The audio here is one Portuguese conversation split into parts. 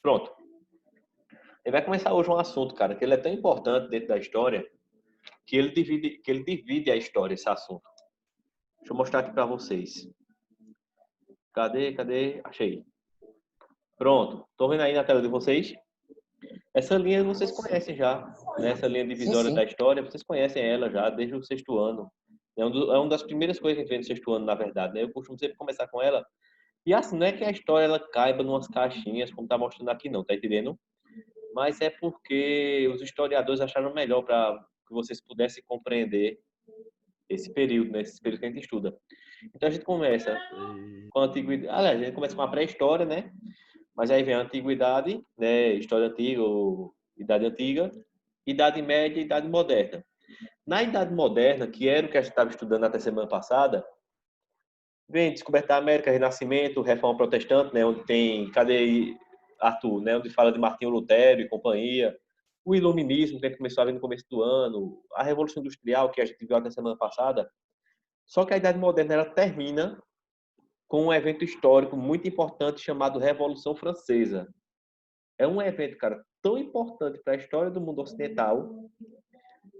Pronto. Ele vai começar hoje um assunto, cara, que ele é tão importante dentro da história que ele divide a história, esse assunto. Deixa eu mostrar aqui para vocês. Cadê? Achei. Pronto. Estão vendo aí na tela de vocês? Essa linha vocês conhecem já, né? Essa linha Sim, divisória da sim. história, vocês conhecem ela já desde o sexto ano. É uma das primeiras coisas que a gente vê no sexto ano, na verdade, né? Eu costumo sempre começar com ela. E assim, não é que a história ela caiba em umas caixinhas, como tá mostrando aqui, não, tá entendendo? Mas é porque os historiadores acharam melhor para que vocês pudessem compreender esse período, né? Esse período que a gente estuda. Então a gente começa com a antiguidade, aliás, a gente começa com a pré-história, né? Mas aí vem a antiguidade, né? História antiga ou idade antiga, idade média e idade moderna. Na idade moderna, que era o que a gente estava estudando até semana passada, vem descoberta da América, Renascimento, Reforma Protestante, né? Onde tem, cadê Arthur, né? Onde fala de Martinho Lutero e companhia, o Iluminismo, que a gente começou a ver no começo do ano, a Revolução Industrial, que a gente viu até semana passada. Só que a Idade Moderna ela termina com um evento histórico muito importante chamado Revolução Francesa. É um evento, cara, tão importante para a história do mundo ocidental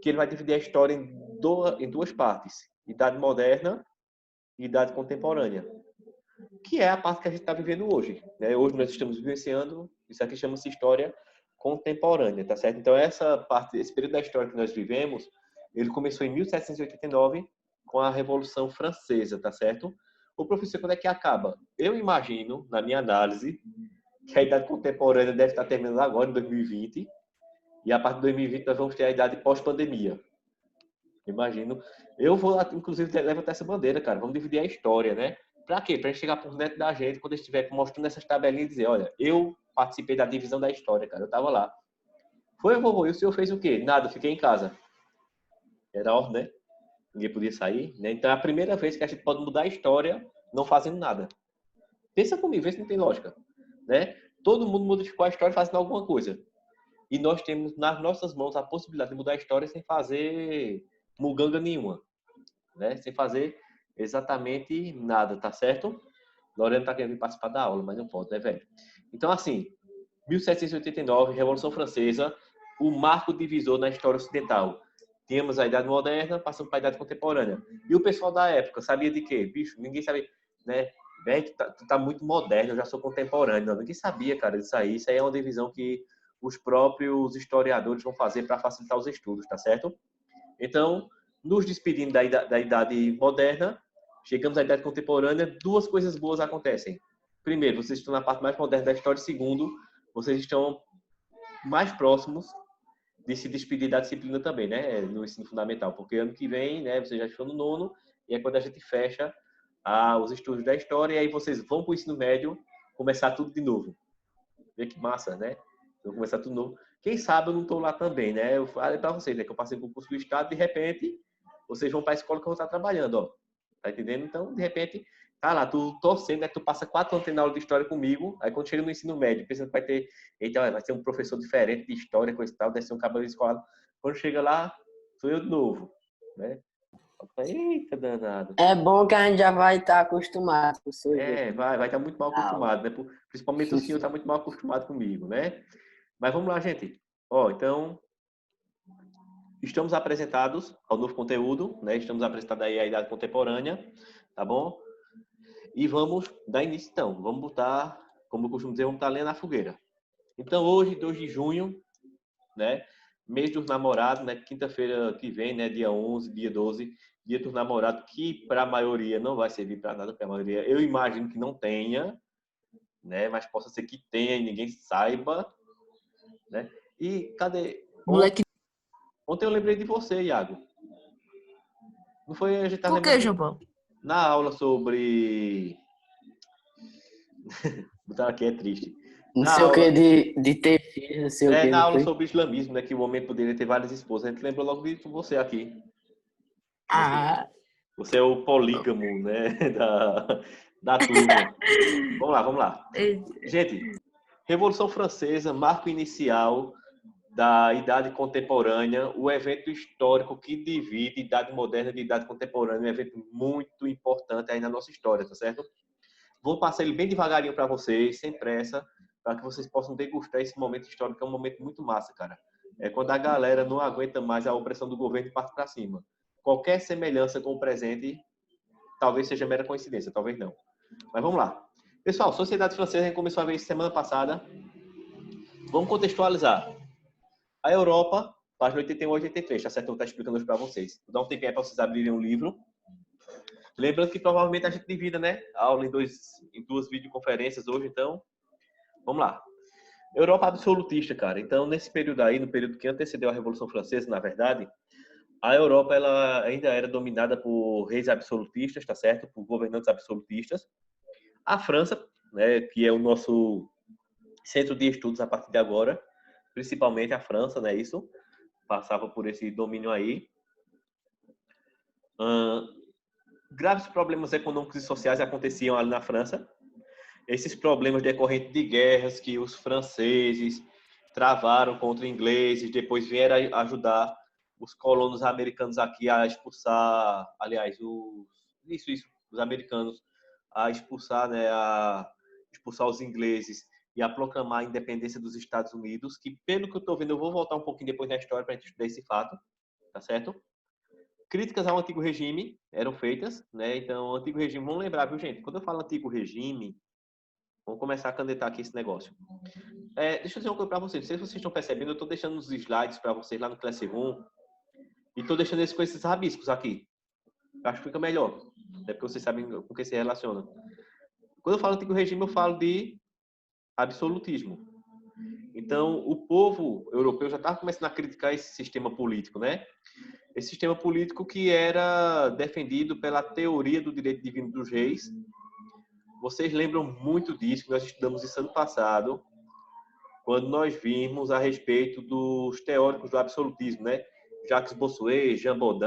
que ele vai dividir a história em duas partes: Idade Moderna e Idade Contemporânea, que é a parte que a gente está vivendo hoje, né? Hoje nós estamos vivenciando, isso aqui chama-se história contemporânea, tá certo? Então essa parte, esse período da história que nós vivemos, ele começou em 1789 com a Revolução Francesa, tá certo? O professor, quando é que acaba? Eu imagino, na minha análise, que a idade contemporânea deve estar terminando agora, em 2020, e a partir de 2020 nós vamos ter a idade pós-pandemia. Imagino. Eu vou, inclusive, levantar essa bandeira, cara. Vamos dividir a história, né? Pra quê? Pra gente chegar por dentro da gente, quando estiver mostrando essas tabelinhas e dizer, olha, eu participei da divisão da história, cara. Eu tava lá. Foi, vovô, e o senhor fez o quê? Nada, fiquei em casa. Era ordem, né? Ninguém podia sair, né? Então é a primeira vez que a gente pode mudar a história não fazendo nada. Pensa comigo, vê se não tem lógica, né? Todo mundo modificou a história fazendo alguma coisa. E nós temos nas nossas mãos a possibilidade de mudar a história sem fazer muganga nenhuma, né? Sem fazer exatamente nada, tá certo? Lorena tá querendo participar da aula, mas não pode, né, velho? Então, assim, 1789, Revolução Francesa, o marco divisor na história ocidental. Tínhamos a Idade Moderna, passando para a Idade Contemporânea. E o pessoal da época sabia de quê? Bicho, ninguém sabia, né? Velho, tu tá muito moderno, eu já sou contemporâneo. Não, ninguém sabia, cara, disso aí. Isso aí é uma divisão que os próprios historiadores vão fazer para facilitar os estudos, tá certo? Então, nos despedindo da Idade Moderna, chegamos à Idade Contemporânea, duas coisas boas acontecem. Primeiro, vocês estão na parte mais moderna da história. Segundo, vocês estão mais próximos de se despedir da disciplina também, né? No ensino fundamental. Porque ano que vem, né, vocês já estão no nono, e é quando a gente fecha os estudos da história, e aí vocês vão para o ensino médio começar tudo de novo. Vê que massa, né? Vou começar tudo novo. Quem sabe eu não estou lá também, né? Eu falei para vocês, né? Que eu passei por concurso do Estado, de repente, vocês vão para a escola que eu vou estar trabalhando, ó. Tá entendendo? Então, de repente, tá lá, tu torcendo, né? Tu passa 4 anos tendo aula de história comigo, aí quando chega no ensino médio, pensando que vai ter, eita, vai ser um professor diferente de história, coisa e tal, deve ser um cabelo escolado. Quando chega lá, sou eu de novo, né? Eita, danado. É bom que a gente já vai estar acostumado com o seu jeito É, de vai estar muito mal dar aula. acostumado, né? Principalmente o senhor está muito mal acostumado comigo, né? Mas vamos lá, gente. Ó, então, estamos apresentados ao novo conteúdo, né? Estamos apresentados aí à idade contemporânea, tá bom? E vamos dar início, então. Vamos botar, como eu costumo dizer, vamos botar lenha na fogueira. Então, hoje, 2 de junho, né? Mês dos namorados, né? Quinta-feira que vem, né? Dia 11, dia 12, dia dos namorados, que para a maioria não vai servir para nada, para a maioria eu imagino que não tenha, né? Mas possa ser que tenha e ninguém saiba, né? E cadê? Moleque, Ontem eu lembrei de você, Iago. Não foi a gente tá Por que, lembrando João Paulo? na aula sobre. Botar aqui é triste. não Na sei o que aula, de ter filho, não sei o que, na não aula foi? sobre islamismo, né? Que o homem poderia ter várias esposas. A gente lembrou logo de você aqui. Você, Ah, você é o polígamo, né? Da turma. Vamos lá. Gente, Revolução Francesa, marco inicial da Idade Contemporânea, o evento histórico que divide Idade Moderna de Idade Contemporânea, um evento muito importante aí na nossa história, tá certo? Vou passar ele bem devagarinho para vocês, sem pressa, para que vocês possam degustar esse momento histórico, que é um momento muito massa, cara. É quando a galera não aguenta mais a opressão do governo e parte para cima. Qualquer semelhança com o presente talvez seja mera coincidência, talvez não. Mas vamos lá. Pessoal, Sociedade Francesa, a gente começou a ver isso semana passada. Vamos contextualizar. A Europa, página 81 e 83, tá certo? Eu vou estar explicando hoje para vocês. Vou dar um tempinho para vocês abrirem um livro. Lembrando que provavelmente a gente divida, né? A aula em duas videoconferências hoje, então vamos lá. Europa absolutista, cara. Então, nesse período aí, no período que antecedeu a Revolução Francesa, na verdade, a Europa ela ainda era dominada por reis absolutistas, tá certo? Por governantes absolutistas. A França, né, que é o nosso centro de estudos a partir de agora, principalmente a França, né, isso passava por esse domínio aí. Graves problemas econômicos e sociais aconteciam ali na França. Esses problemas decorrentes de guerras que os franceses travaram contra os ingleses, depois vieram ajudar os colonos americanos aqui a expulsar, aliás, os americanos a expulsar, né, expulsar os ingleses e a proclamar a independência dos Estados Unidos, que pelo que eu estou vendo, eu vou voltar um pouquinho depois na história para a gente estudar esse fato, tá certo? Críticas ao antigo regime eram feitas, né? Então, o antigo regime, vamos lembrar, viu, gente? Quando eu falo antigo regime, vamos começar a canetar aqui esse negócio. Deixa eu dizer uma coisa para vocês. Não sei se vocês estão percebendo, eu estou deixando os slides para vocês lá no Classroom e estou deixando eles com esses rabiscos aqui. Acho que fica melhor, né? Porque vocês sabem com que se relaciona. Quando eu falo antigo regime, eu falo de absolutismo. Então, o povo europeu já estava começando a criticar esse sistema político, né? Esse sistema político que era defendido pela teoria do direito divino dos reis. Vocês lembram muito disso, que nós estudamos isso ano passado, quando nós vimos a respeito dos teóricos do absolutismo, né? Jacques Bossuet, Jean Baudin,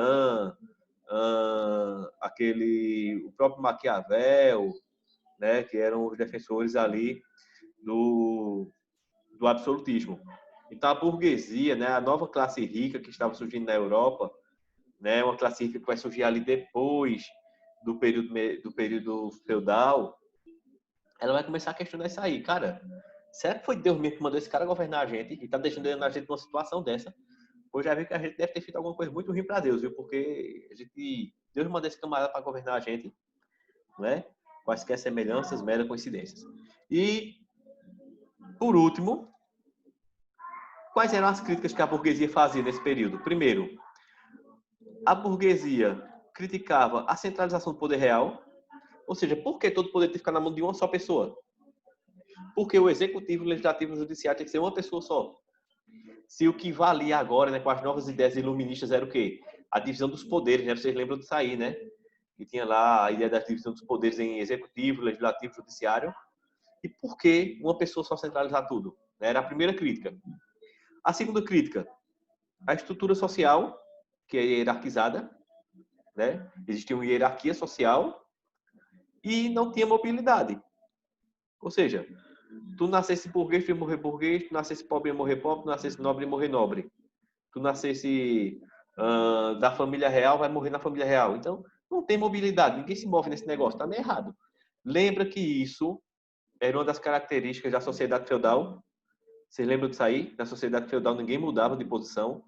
o próprio Maquiavel, né? Que eram os defensores ali do absolutismo. Então, a burguesia, né? A nova classe rica que estava surgindo na Europa, né? Uma classe rica que vai surgir ali depois do período feudal, ela vai começar a questionar isso aí. Cara, será que foi Deus mesmo que mandou esse cara governar a gente e tá deixando a gente numa situação dessa? Pois já vi que a gente deve ter feito alguma coisa muito ruim para Deus, viu? Porque Deus mandou esse camarada para governar a gente, né? Quaisquer semelhanças, mera coincidências. E, por último, quais eram as críticas que a burguesia fazia nesse período? Primeiro, a burguesia criticava a centralização do poder real, ou seja, por que todo o poder tem que ficar na mão de uma só pessoa? Porque o executivo, o legislativo e o judiciário tem que ser uma pessoa só. Se o que valia agora, né, com as novas ideias iluministas era o quê? A divisão dos poderes, né? Vocês lembram disso aí, né? Que tinha lá a ideia da divisão dos poderes em executivo, legislativo e judiciário. E por que uma pessoa só centralizar tudo? Era a primeira crítica. A segunda crítica, a estrutura social, que é hierarquizada, né? Existia uma hierarquia social e não tinha mobilidade. Ou seja, tu nascesse burguês, tu ia morrer burguês, tu nascesse pobre, ia morrer pobre, tu nascesse nobre, ia morrer nobre. Tu nascesse da família real, vai morrer na família real. Então, não tem mobilidade, ninguém se move nesse negócio, tá meio errado. Lembra que isso era uma das características da sociedade feudal? Vocês lembram disso aí? Na sociedade feudal ninguém mudava de posição.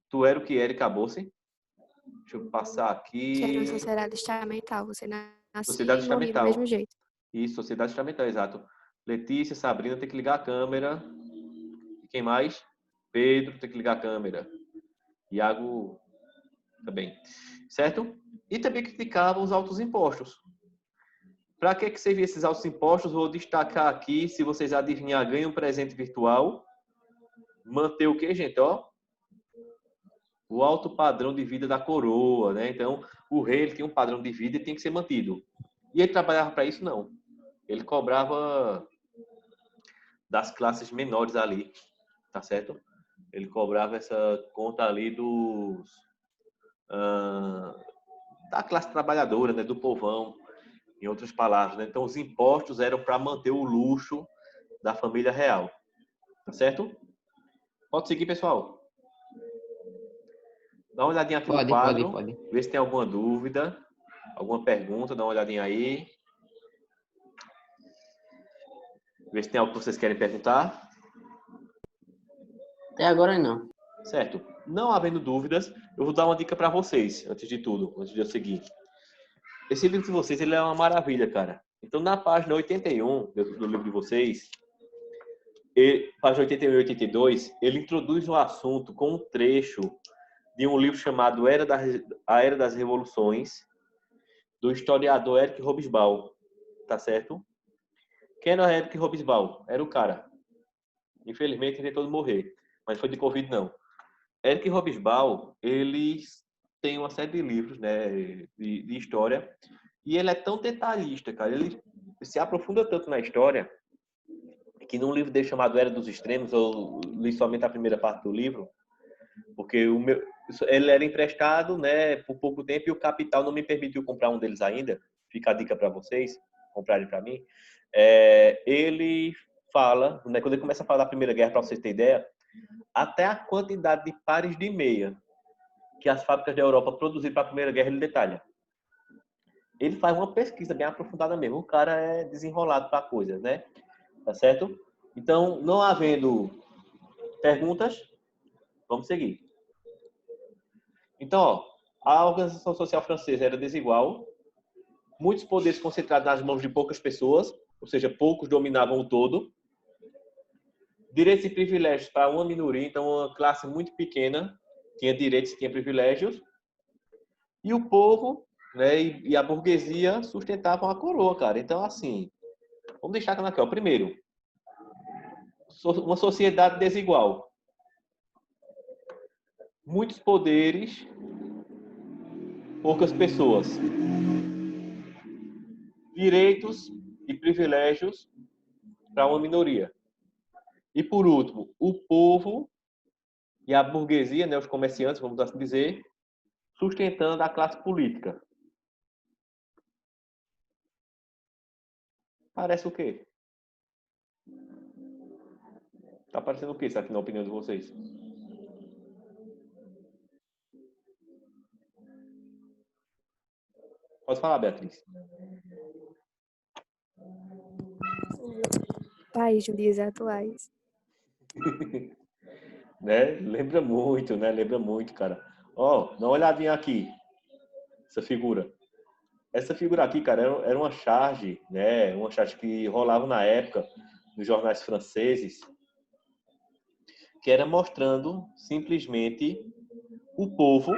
Tu era o que era e acabou-se. Deixa eu passar aqui. Que era uma sociedade estamental, você nascia Sociedade e morria do estamental. mesmo jeito. Isso, sociedade estamental, exato. Letícia, Sabrina, tem que ligar a câmera. E quem mais? Pedro, tem que ligar a câmera. Iago também. Certo? E também criticavam os altos impostos. Para que serviam esses altos impostos? Vou destacar aqui, se vocês adivinhar, ganha um presente virtual. Manter o quê, gente? Ó, o alto padrão de vida da coroa, né? Então, o rei ele tinha um padrão de vida e tem que ser mantido. E ele trabalhava para isso? Não. Ele cobrava das classes menores ali, tá certo? Ele cobrava essa conta ali da classe trabalhadora, né? Do povão, em outras palavras, né? Então, os impostos eram para manter o luxo da família real, tá certo? Pode seguir, pessoal. Dá uma olhadinha aqui no quadro, pode. Vê se tem alguma dúvida, alguma pergunta, dá uma olhadinha aí. Ver se tem algo que vocês querem perguntar. Até agora não. Certo. Não havendo dúvidas, eu vou dar uma dica para vocês, antes de tudo, antes de eu seguir. Esse livro de vocês, ele é uma maravilha, cara. Então, na página 81 do livro de vocês, página 81 e 82, ele introduz o assunto com um trecho de um livro chamado A Era das Revoluções, do historiador Eric Hobsbawm, tá certo? Quem era Eric Hobsbawm? Era o cara. Infelizmente, ele tentou morrer, mas foi de Covid, não. Eric Hobsbawm, ele tem uma série de livros, né, de história, e ele é tão detalhista, cara, ele se aprofunda tanto na história, que num livro dele chamado Era dos Extremos, eu li somente a primeira parte do livro, porque ele era emprestado, né, por pouco tempo, e o capital não me permitiu comprar um deles ainda. Fica a dica para vocês, comprarem para mim. Ele fala, né, quando ele começa a falar da Primeira Guerra, para vocês terem ideia, até a quantidade de pares de meia que as fábricas da Europa produziram para a Primeira Guerra, ele detalha. Ele faz uma pesquisa bem aprofundada mesmo. O cara é desenrolado para a coisa, né? Tá certo? Então, não havendo perguntas, vamos seguir. Então, ó, a organização social francesa era desigual, muitos poderes concentrados nas mãos de poucas pessoas, ou seja, poucos dominavam o todo. Direitos e privilégios para uma minoria, então uma classe muito pequena tinha direitos e tinha privilégios. E o povo, né, e a burguesia sustentavam a coroa, cara. Então, assim, vamos deixar aqui, ó. Primeiro, uma sociedade desigual. Muitos poderes, poucas pessoas. Direitos e privilégios para uma minoria. E, por último, o povo e a burguesia, né, os comerciantes, vamos assim dizer, sustentando a classe política. Parece o quê? Tá parecendo o quê, isso aqui na opinião de vocês? Pode falar, Beatriz. País de dias atuais. Né? Lembra muito, né? Lembra muito, cara. Ó, dá uma olhadinha aqui. Essa figura. Essa figura aqui, cara, era uma charge, né? Uma charge que rolava na época nos jornais franceses, que era mostrando simplesmente o povo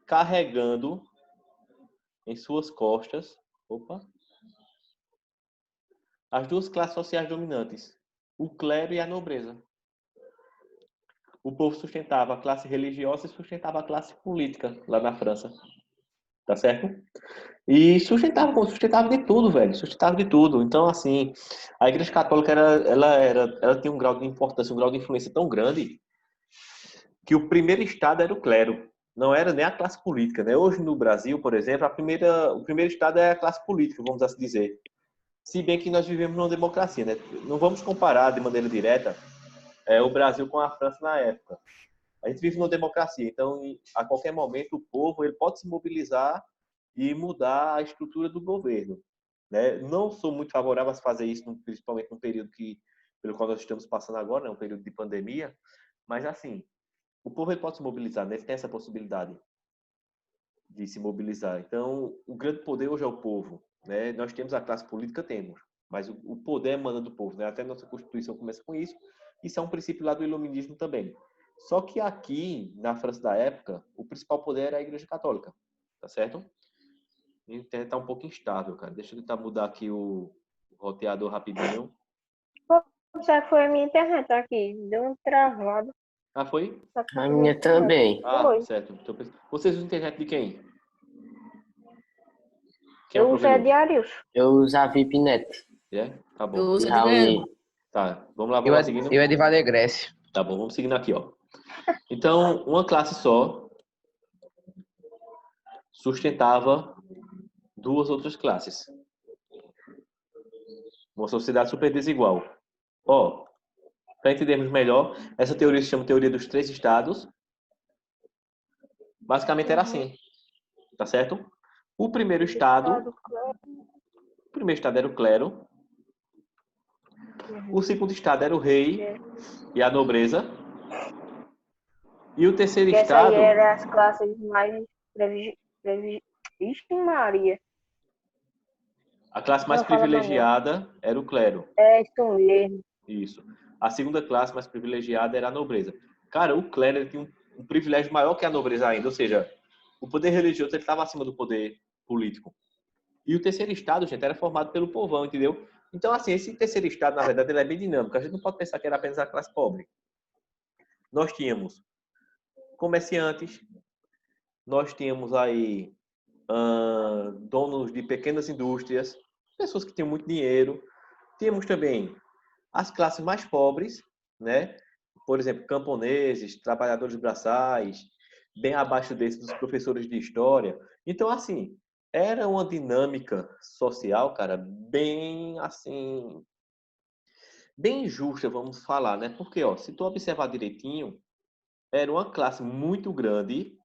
carregando em suas costas, as duas classes sociais dominantes, o clero e a nobreza. O povo sustentava a classe religiosa e sustentava a classe política lá na França. Tá certo? E sustentava de tudo, velho. Sustentava de tudo. Então, assim, a Igreja Católica, ela tinha um grau de importância, um grau de influência tão grande que o primeiro estado era o clero. Não era nem a classe política, né? Hoje no Brasil, por exemplo, o primeiro estado é a classe política, vamos assim dizer. Se bem que nós vivemos numa democracia, né? Não vamos comparar de maneira direta o Brasil com a França na época. A gente vive numa democracia, então a qualquer momento o povo ele pode se mobilizar e mudar a estrutura do governo, né? Não sou muito favorável a fazer isso, principalmente num período pelo qual nós estamos passando agora, né? Um período de pandemia, mas assim, o povo ele pode se mobilizar, né? Ele tem essa possibilidade de se mobilizar. Então, o grande poder hoje é o povo, né? Nós temos a classe política, temos, mas o poder emana do povo, né? Até a nossa Constituição começa com isso. Isso é um princípio lá do iluminismo também. Só que aqui, na França da época, o principal poder era a Igreja Católica, tá certo? A internet está um pouco instável, cara. Deixa eu tentar mudar aqui o roteador rapidinho. Já foi a minha internet aqui, deu um travado. Ah, foi? A minha também. Ah, certo. Vocês usam internet de quem? Quem Eu uso é de Arius. Eu uso a VIPNet. É? Tá bom. Eu uso a de Raoni. Goiânia. Tá, vamos lá, vamos lá seguindo. Eu é de Valegrécio. Tá bom, vamos seguindo aqui, ó. Então, uma classe só sustentava duas outras classes. Uma sociedade super desigual. Ó, para entendermos melhor, essa teoria se chama teoria dos três estados. Basicamente era assim, tá certo? O primeiro estado era o clero. O segundo estado era o rei e a nobreza. E o terceiro Essa aí estado, era as classes mais Ixi, Maria. a classe mais Não, fala pra mim. privilegiada era o clero. É isso mesmo. Isso. A segunda classe mais privilegiada era a nobreza. Cara, o clero ele tinha um privilégio maior que a nobreza ainda, ou seja, o poder religioso ele estava acima do poder político. E o terceiro estado, gente, era formado pelo povão, entendeu? Então, assim, esse terceiro estado, na verdade, ele é bem dinâmico. A gente não pode pensar que era apenas a classe pobre. Nós tínhamos comerciantes, nós tínhamos aí donos de pequenas indústrias, pessoas que tinham muito dinheiro. Tínhamos também as classes mais pobres, né? Por exemplo, camponeses, trabalhadores braçais, bem abaixo desses dos professores de história. Então, assim, era uma dinâmica social, cara, bem assim, bem justa, vamos falar, né? Porque, ó, se tu observar direitinho, era uma classe muito grande,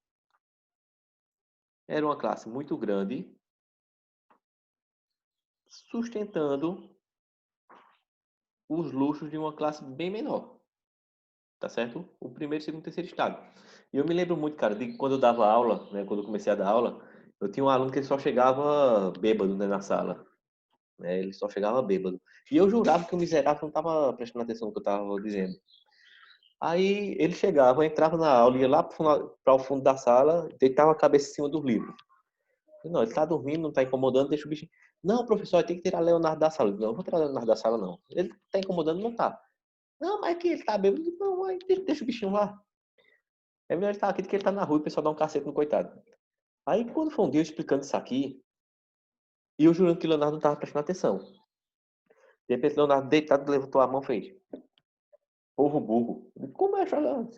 sustentando os luxos de uma classe bem menor. Tá certo? O primeiro, segundo, terceiro estado. E eu me lembro muito, cara, de quando eu dava aula, né? Quando eu comecei a dar aula, eu tinha um aluno que ele só chegava bêbado, né, na sala. Né? Ele só chegava bêbado. E eu jurava que o miserável não estava prestando atenção no que eu estava dizendo. Aí ele chegava, entrava na aula, ia lá para o fundo da sala, deitava a cabeça em cima do livro. Não, ele está dormindo, não está incomodando, deixa o bicho. Não, professor, tem que tirar Leonardo da sala. Não, eu vou tirar Leonardo da sala, não. Ele está incomodando, não está. Não, mas que ele está bêbado. Não, deixa o bichinho lá. É melhor ele estar aqui do que ele estar na rua e o pessoal dá um cacete no coitado. Aí, quando foi um dia eu explicando isso aqui, e eu jurando que o Leonardo não estava prestando atenção. De repente, o Leonardo deitado levantou a mão e fez: povo burro. Eu digo, como é, Leonardo?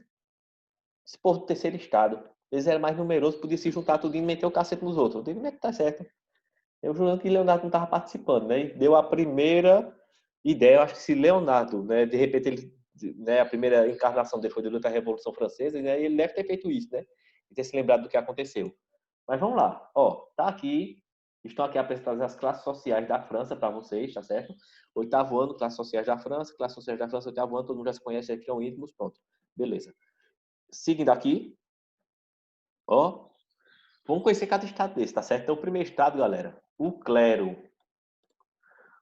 Esse povo do terceiro estado. Eles eram mais numerosos, podia se juntar tudo e meter o cacete nos outros. Eu digo, como é que tá certo? Eu jurando que Leonardo não estava participando, né? E deu a primeira ideia. Eu acho que se Leonardo, né, de repente, ele, né, a primeira encarnação dele foi durante a Revolução Francesa, né, ele deve ter feito isso, né? E ter se lembrado do que aconteceu. Mas vamos lá. Ó, tá aqui. Estão aqui apresentadas as classes sociais da França para vocês, tá certo? Oitavo ano, classes sociais da França, oitavo ano, todo mundo já se conhece, aqui são íntimos, pronto. Beleza. Seguindo aqui, ó, vamos conhecer cada estado desse, tá certo? Então, o primeiro estado, galera, o clero.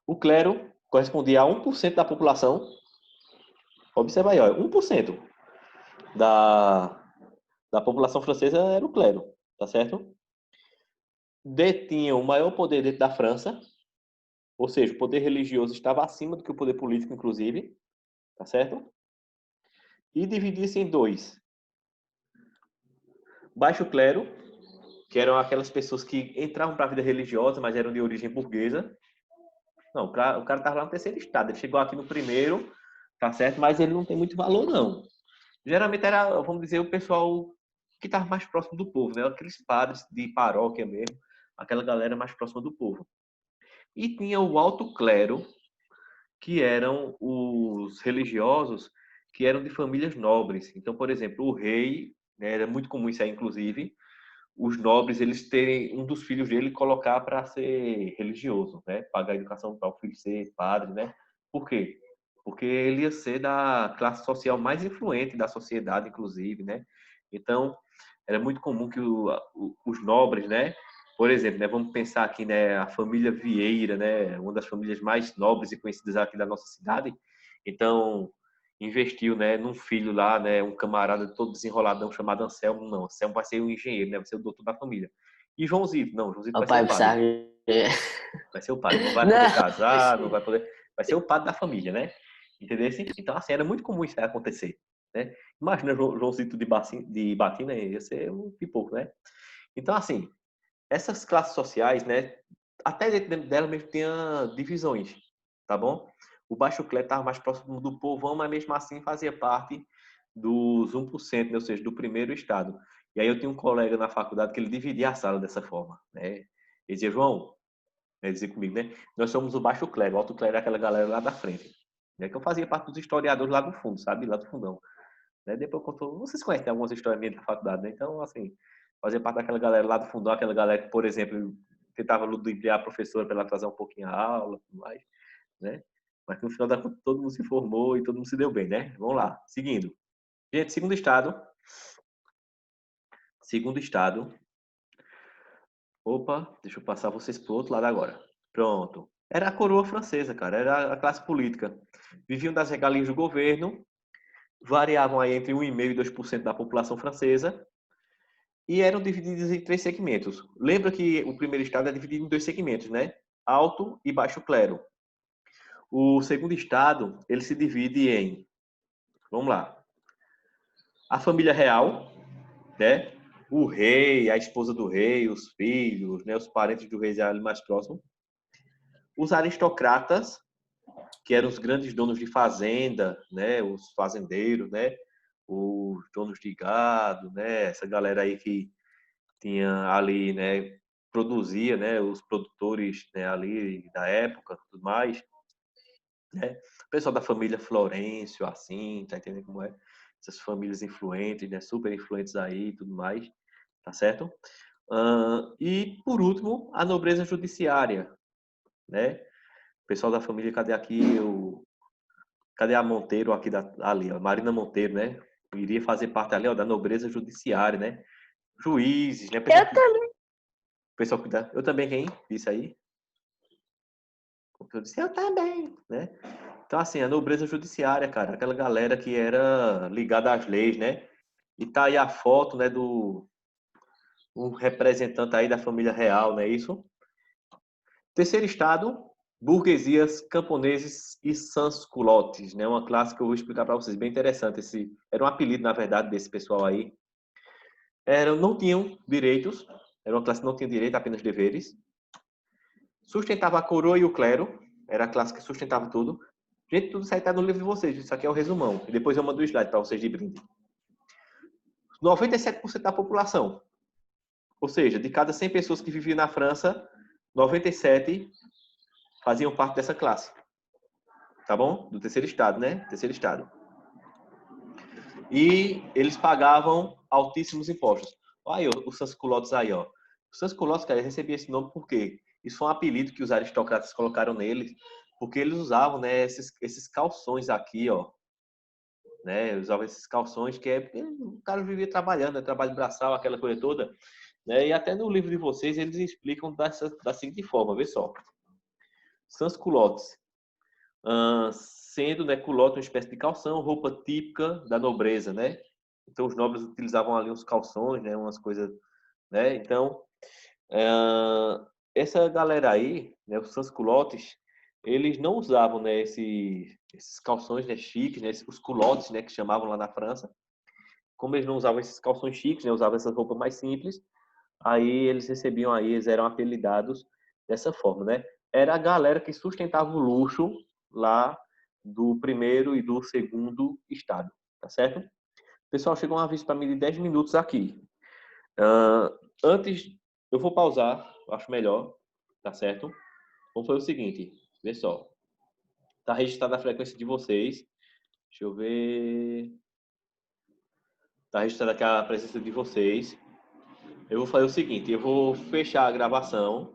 O clero correspondia a 1% da população. Observa aí, ó, 1% da população francesa era o clero, tá certo? Detinha o maior poder dentro da França, ou seja, o poder religioso estava acima do que o poder político, inclusive, tá certo? E dividia-se em dois. Baixo clero, que eram aquelas pessoas que entravam para a vida religiosa, mas eram de origem burguesa. Não, o cara estava lá no terceiro estado, ele chegou aqui no primeiro, tá certo? Mas ele não tem muito valor, não. Geralmente era, vamos dizer, o pessoal que estava mais próximo do povo, né? Aqueles padres de paróquia mesmo, aquela galera mais próxima do povo. E tinha o alto clero, que eram os religiosos que eram de famílias nobres. Então, por exemplo, o rei, né, era muito comum isso aí, inclusive, os nobres, eles terem um dos filhos dele colocar para ser religioso, né? Pagar a educação para o filho ser padre, né? Por quê? Porque ele ia ser da classe social mais influente da sociedade, inclusive, né? Então, era muito comum que os nobres, né? Por exemplo, né, vamos pensar aqui, né, a família Vieira, né, uma das famílias mais nobres e conhecidas aqui da nossa cidade. Então, investiu, né, num filho lá, né, um camarada todo desenroladão chamado Anselmo. Não, Anselmo vai ser o engenheiro, né, vai ser o doutor da família. E Joãozito, não, Joãozito O vai ser pai o padre. precisava. Vai ser o padre, não vai poder Não, casar, não vai poder, vai ser o padre da família, né? Entendeu? Então, assim, era muito comum isso aí acontecer, né? Imagina Joãozito de Batina, ia ser um pipoco, né? Então, assim, essas classes sociais, né, até dentro dela mesmo tinha divisões, tá bom? O baixo clero estava mais próximo do povão, mas mesmo assim fazia parte dos 1%, né? Ou seja, do primeiro estado. E aí eu tinha um colega na faculdade que ele dividia a sala dessa forma, né? Ele dizia, João, ele dizia comigo, né? Nós somos o baixo clero, o alto clero é aquela galera lá da frente. Né? Que eu fazia parte dos historiadores lá do fundo, sabe? Lá do fundão. Né? Depois eu conto, vocês conhecem algumas histórias minhas da faculdade, né? Então, assim, fazia parte daquela galera lá do fundão, aquela galera que, por exemplo, tentava ludibriar a professora para ela atrasar um pouquinho a aula, tudo mais, né? Mas que no final da conta todo mundo se formou e todo mundo se deu bem, né? Vamos lá, seguindo. Gente, segundo estado. Segundo estado. Opa, deixa eu passar vocês pro outro lado agora. Pronto. Era a coroa francesa, cara. Era a classe política. Viviam das regalias do governo, variavam aí entre 1,5% e 2% da população francesa e eram divididos em 3 segmentos. Lembra que o primeiro estado é dividido em 2 segmentos, né? Alto e baixo clero. O segundo estado, ele se divide em, vamos lá, a família real, né? O rei, a esposa do rei, os filhos, né? Os parentes do rei ali mais próximos. Os aristocratas, que eram os grandes donos de fazenda, né? Os fazendeiros, né? Os donos de gado, né? Essa galera aí que tinha ali, né? Produzia, né? Os produtores, né? Ali da época, tudo mais, né? O pessoal da família Florencio, assim, tá entendendo como é? Essas famílias influentes, né? Super influentes aí, tudo mais, tá certo? E por último, a nobreza judiciária, né? O pessoal da família, cadê aqui cadê a Monteiro aqui ali, ó, Marina Monteiro, né? Iria fazer parte ali, ó, da nobreza judiciária, né? Juízes, né? Eu também. Pessoal que dá. Eu também, quem disse aí? Eu disse, eu também, né? Então, assim, a nobreza judiciária, cara, aquela galera que era ligada às leis, né? E tá aí a foto, né, do um representante aí da família real, não é isso? Terceiro estado, burguesias, camponeses e sans-culottes, né? Uma classe que eu vou explicar para vocês, bem interessante. Era um apelido, na verdade, desse pessoal aí. Não tinham direitos, era uma classe que não tinha direito, apenas deveres. Sustentava a coroa e o clero, era a classe que sustentava tudo. Gente, tudo isso aí está no livro de vocês, isso aqui é o resumão. E depois eu mando o slide para vocês de brinde. 97% da população, ou seja, de cada 100 pessoas que viviam na França, 97 faziam parte dessa classe. Tá bom? Do terceiro estado, né? Terceiro estado. E eles pagavam altíssimos impostos. Olha aí, os sans-culottes aí, ó. Os sans-culottes, cara, recebiam esse nome porque isso foi um apelido que os aristocratas colocaram neles, porque eles usavam, né, esses calções aqui, ó. Né? Usavam esses calções que é porque o cara vivia trabalhando, né? Trabalho braçal, aquela coisa toda. Né? E até no livro de vocês eles explicam da seguinte forma, vê só. Sans-culottes. Sendo, né, culotte uma espécie de calção, roupa típica da nobreza, né? Então os nobres utilizavam ali uns calções, né, umas coisas, né? Então essa galera aí, né, os sans-culottes, eles não usavam, né, esses calções, né, chiques, né, os culottes, né, que chamavam lá na França. Como eles não usavam esses calções chiques, né, usavam essas roupas mais simples, aí eles recebiam aí, eles eram apelidados dessa forma, né? Era a galera que sustentava o luxo lá do primeiro e do segundo estado, tá certo? Pessoal, chegou um aviso para mim de 10 minutos aqui. Antes, eu vou pausar, acho melhor, tá certo? Vamos fazer o seguinte, vê só. Tá registrada a frequência de vocês. Deixa eu ver. Tá registrada aqui a presença de vocês. Eu vou fazer o seguinte, eu vou fechar a gravação,